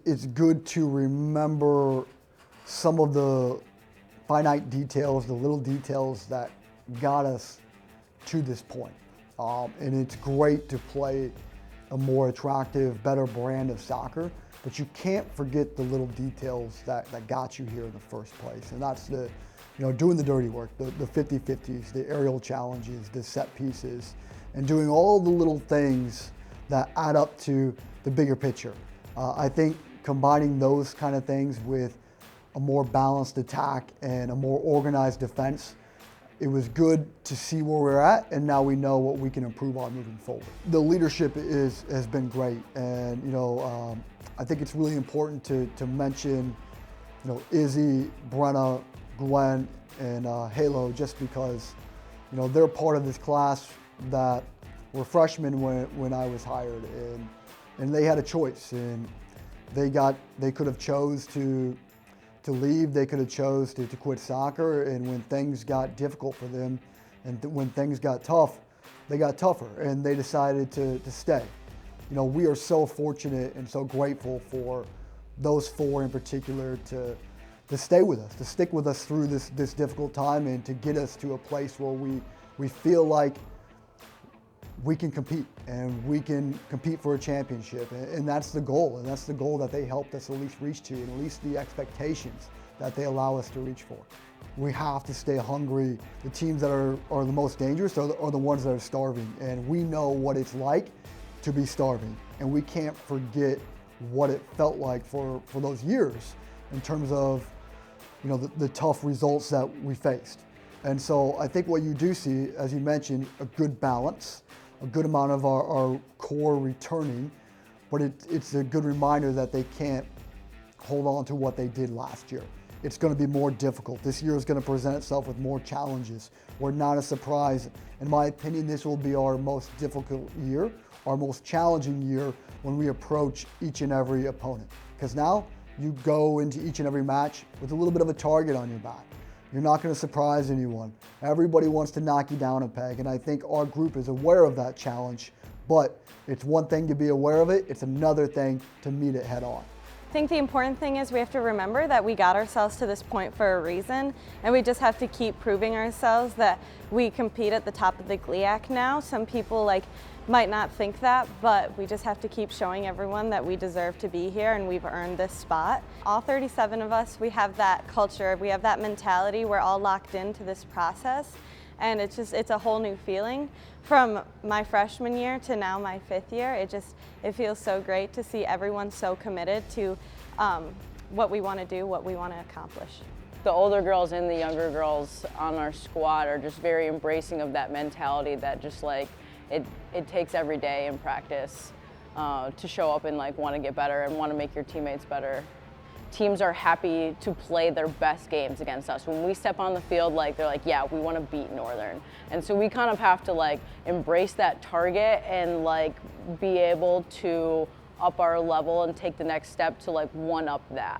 It's good to remember some of the finite details, the little details that got us to this point. And it's great to play a more attractive, better brand of soccer, but you can't forget the little details that got you here in the first place. And that's doing the dirty work, the 50-50s, the aerial challenges, the set pieces, and doing all the little things that add up to the bigger picture. I think combining those kind of things with a more balanced attack and a more organized defense, it was good to see where we're at, and now we know what we can improve on moving forward. The leadership has been great, and I think it's really important to mention Izzy, Brenna, Gwen, and Halo, just because they're part of this class that were freshmen when I was hired, and they had a choice, and they could have chose to leave, they could have chose to quit soccer, and when things got difficult for them and when things got tough, they got tougher, and they decided to stay. We are so fortunate and so grateful for those four in particular to stay with us, to stick with us through this difficult time, and to get us to a place where we feel like we can compete, and we can compete for a championship, and that's the goal, and that's the goal that they helped us at least reach to, and at least the expectations that they allow us to reach for. We have to stay hungry. The teams that are the most dangerous are the ones that are starving, and we know what it's like to be starving, and we can't forget what it felt like for those years in terms of the tough results that we faced. And so I think what you do see, as you mentioned, a good balance, a good amount of our core returning, but it's a good reminder that they can't hold on to what they did last year. It's going to be more difficult. This year is going to present itself with more challenges. We're not a surprise. In my opinion, this will be our most difficult year, our most challenging year when we approach each and every opponent. Because now you go into each and every match with a little bit of a target on your back. You're not going to surprise anyone. Everybody wants to knock you down a peg, and I think our group is aware of that challenge, but it's one thing to be aware of it, it's another thing to meet it head on. I think the important thing is we have to remember that we got ourselves to this point for a reason, and we just have to keep proving ourselves that we compete at the top of the GLIAC now. Some people might not think that, but we just have to keep showing everyone that we deserve to be here and we've earned this spot. All 37 of us, we have that culture, we have that mentality, we're all locked into this process, and it's a whole new feeling. From my freshman year to now my fifth year, it feels so great to see everyone so committed to what we want to do, what we want to accomplish. The older girls and the younger girls on our squad are just very embracing of that mentality that just it takes every day in practice to show up and want to get better and want to make your teammates better. Teams are happy to play their best games against us. When we step on the field, they're like, yeah, we want to beat Northern. And so we kind of have to embrace that target and be able to up our level and take the next step to one-up that.